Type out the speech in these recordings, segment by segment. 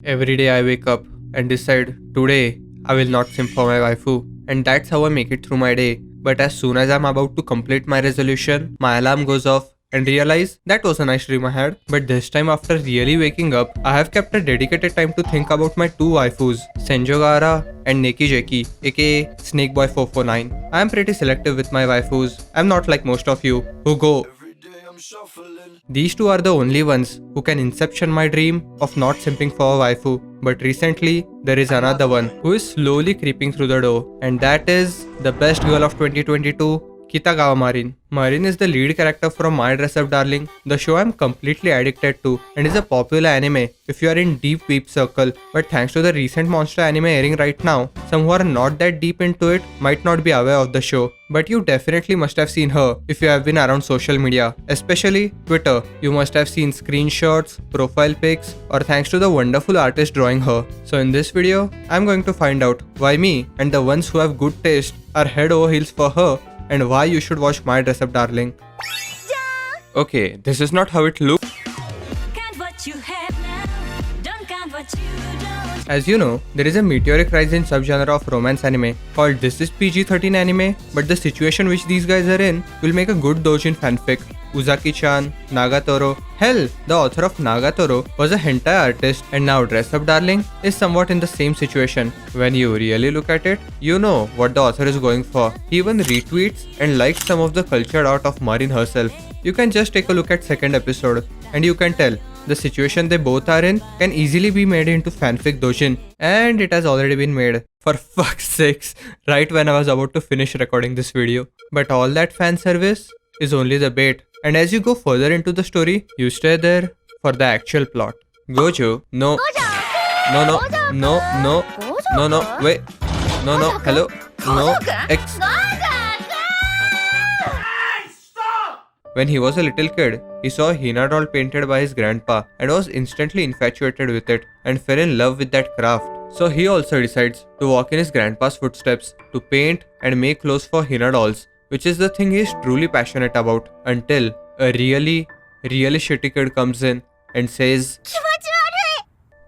Every day I wake up and decide today I will not simp for my waifu, and that's how I make it through my day. But as soon as I'm about to complete my resolution, my alarm goes off and realize that was a nice dream I had. But this time, after really waking up, I have kept a dedicated time to think about my two waifus, Senjo Gaara and Neki Jeki, aka Snake Boy 449. I am pretty selective with my waifus. I'm not like most of you who go, these two are the only ones who can inception my dream of not simping for a waifu. But recently, there is another one who is slowly creeping through the door, and that is the best girl of 2022, Kitagawa Marin. Marin is the lead character from My Dress Up Darling, the show I'm completely addicted to, and is a popular anime if you are in deep weep circle. But thanks to the recent monster anime airing right now, some who are not that deep into it might not be aware of the show. But you definitely must have seen her if you have been around social media, especially Twitter. You must have seen screenshots, profile pics, or thanks to the wonderful artist drawing her. So in this video, I'm going to find out why me and the ones who have good taste are head over heels for her, and why you should watch My Dress Up Darling. Okay, this is not how it looks. As you know, there is a meteoric rise in subgenre of romance anime called This is PG-13 anime, but the situation which these guys are in will make a good doujin fanfic. Uzaki-chan, Nagatoro. Hell, the author of Nagatoro was a hentai artist, and now Dress Up Darling is somewhat in the same situation. When you really look at it, you know what the author is going for. He even retweets and likes some of the cultured art of Marin herself. You can just take a look at second episode, and you can tell the situation they both are in can easily be made into fanfic doujin, and it has already been made. For fuck's sakes, right when I was about to finish recording this video. But all that fan service is only the bait, and as you go further into the story, you stay there for the actual plot. Gojo, no, wait, hello, no, X. When he was a little kid, he saw a Hina doll painted by his grandpa and was instantly infatuated with it and fell in love with that craft. So he also decides to walk in his grandpa's footsteps to paint and make clothes for Hina dolls, which is the thing he is truly passionate about, until a really shitty kid comes in and says,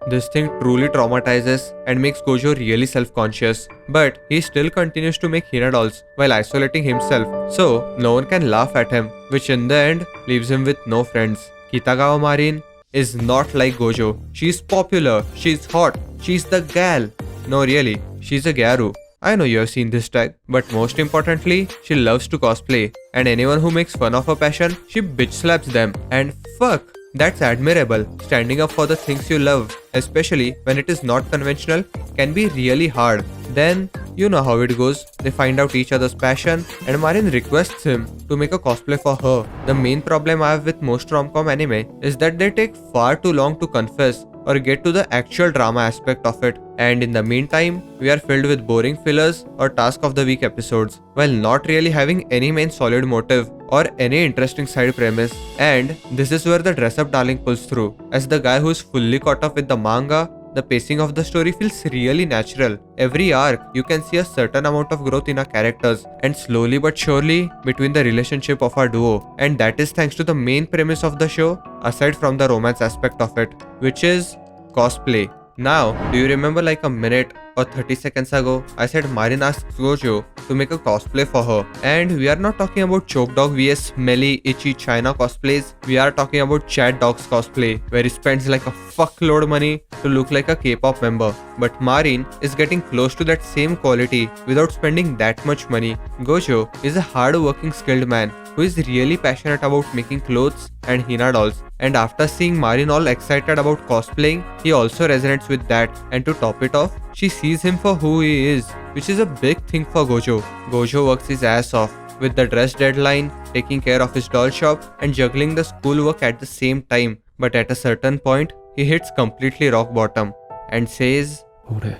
this thing truly traumatizes and makes Gojo really self-conscious, but he still continues to make Hina dolls while isolating himself, so no one can laugh at him, which in the end leaves him with no friends. Kitagawa Marin is not like Gojo. She's popular, she's hot, she's the gal. No, really, she's a gyaru. I know you have seen this tag, but most importantly, she loves to cosplay, and anyone who makes fun of her passion, she bitch slaps them. And fuck, that's admirable. Standing up for the things you love, especially when it is not conventional, can be really hard. Then, you know how it goes. They find out each other's passion, and Marin requests him to make a cosplay for her. The main problem I have with most rom-com anime is that they take far too long to confess or get to the actual drama aspect of it, and in the meantime, we are filled with boring fillers or task of the week episodes, while not really having any main solid motive or any interesting side premise. And this is where the Dress Up Darling pulls through. As the guy who is fully caught up with the manga, the pacing of the story feels really natural. Every arc, you can see a certain amount of growth in our characters, and slowly but surely between the relationship of our duo. And that is thanks to the main premise of the show, aside from the romance aspect of it, which is cosplay. Now, do you remember like a minute or 30 seconds ago, I said Marin asks Gojo to make a cosplay for her. And we are not talking about Choke Dog vs smelly, itchy China cosplays. We are talking about Chad Dog's cosplay, where he spends like a fuckload money to look like a K-pop member. But Marin is getting close to that same quality without spending that much money. Gojo is a hard-working skilled man who is really passionate about making clothes and Hina dolls. And after seeing Marin all excited about cosplaying, he also resonates with that. And to top it off, she sees him for who he is, which is a big thing for Gojo. Gojo works his ass off with the dress deadline, taking care of his doll shop, and juggling the schoolwork at the same time. But at a certain point, he hits completely rock bottom and says, 俺、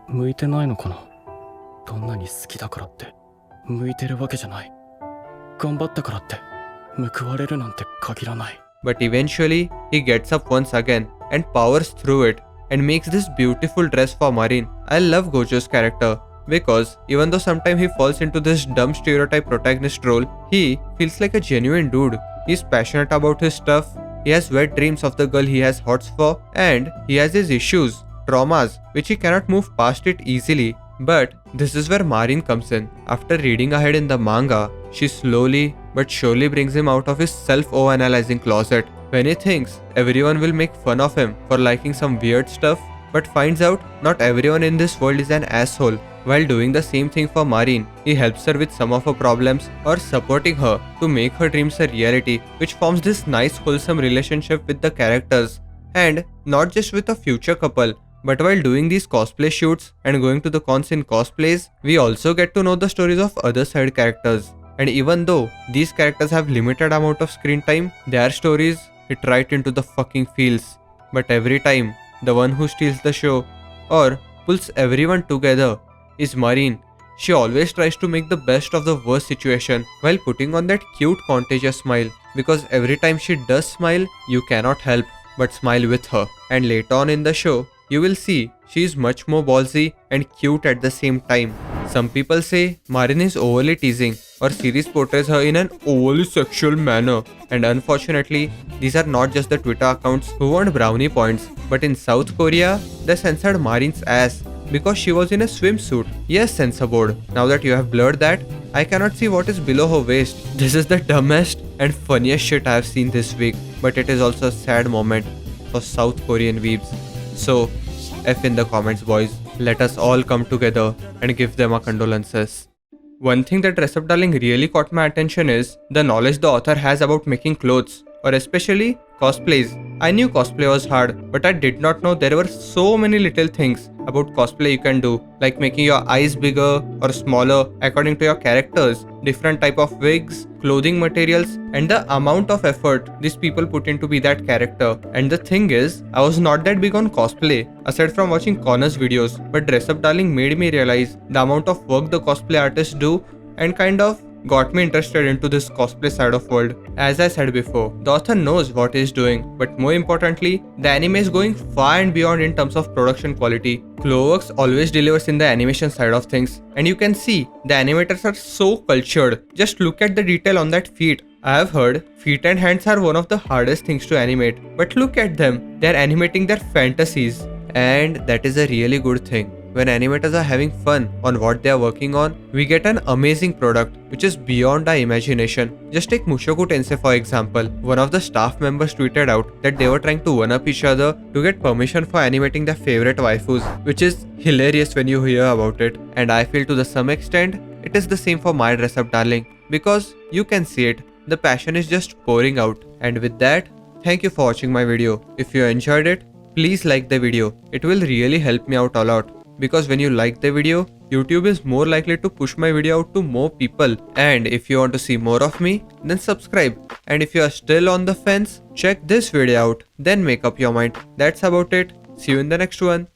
向いてないのかな。どんなに好きだからって、向いてるわけじゃない。頑張ったからって、報われるなんて限らない。 But eventually, he gets up once again and powers through it and makes this beautiful dress for Marin. I love Gojo's character because even though sometimes he falls into this dumb stereotype protagonist role, he feels like a genuine dude. He's passionate about his stuff he has wet dreams of the girl he has hots for, and he has his issues, traumas, which he cannot move past it easily. But this is where Marin comes in. After reading ahead in the manga, she slowly but surely brings him out of his self-analyzing closet when he thinks everyone will make fun of him for liking some weird stuff, but finds out not everyone in this world is an asshole. While doing the same thing for Marin, he helps her with some of her problems or supporting her to make her dreams a reality, which forms this nice wholesome relationship with the characters. And not just with a future couple, but while doing these cosplay shoots and going to the cons in cosplays, we also get to know the stories of other side characters. And even though these characters have limited amount of screen time, their stories hit right into the fucking feels. But every time, the one who steals the show or pulls everyone together is Marin. She always tries to make the best of the worst situation while putting on that cute contagious smile, because every time she does smile, you cannot help but smile with her. And later on in the show, you will see she is much more ballsy and cute at the same time. Some people say Marin is overly teasing, or series portrays her in an overly sexual manner, and unfortunately these are not just the Twitter accounts who want brownie points, but in South Korea they censored Marin's ass because she was in a swimsuit. Yes, censor board, now that you have blurred that, I cannot see what is below her waist. This is the dumbest and funniest shit I have seen this week, but it is also a sad moment for South Korean weebs. So F in the comments, boys. Let us all come together and give them our condolences. One thing that Dress Up Darling really caught my attention is the knowledge the author has about making clothes, or especially cosplays. I knew cosplay was hard, but I did not know there were so many little things about cosplay you can do, like making your eyes bigger or smaller according to your characters, different type of wigs, clothing materials, and the amount of effort these people put in to be that character. And the thing is, I was not that big on cosplay aside from watching Connor's videos, but Dress Up Darling made me realize the amount of work the cosplay artists do and kind of got me interested into this cosplay side of world. As I said before, the author knows what he is doing, but more importantly, the anime is going far and beyond in terms of production quality. Cloverworks always delivers in the animation side of things, and you can see the animators are so cultured. Just look at the detail on that feet. I have heard feet and hands are one of the hardest things to animate, but look at them, they are animating their fantasies, and that is a really good thing. When animators are having fun on what they are working on, we get an amazing product which is beyond our imagination. Just take Mushoku Tensei for example. One of the staff members tweeted out that they were trying to one-up each other to get permission for animating their favorite waifus, which is hilarious when you hear about it. And I feel to some extent, it is the same for my Dress Up Darling, because you can see it, the passion is just pouring out. And with that, thank you for watching my video. If you enjoyed it, please like the video. It will really help me out a lot. Because when you like the video, YouTube is more likely to push my video out to more people. And if you want to see more of me, then subscribe. And if you are still on the fence, check this video out, then make up your mind. That's about it. See you in the next one.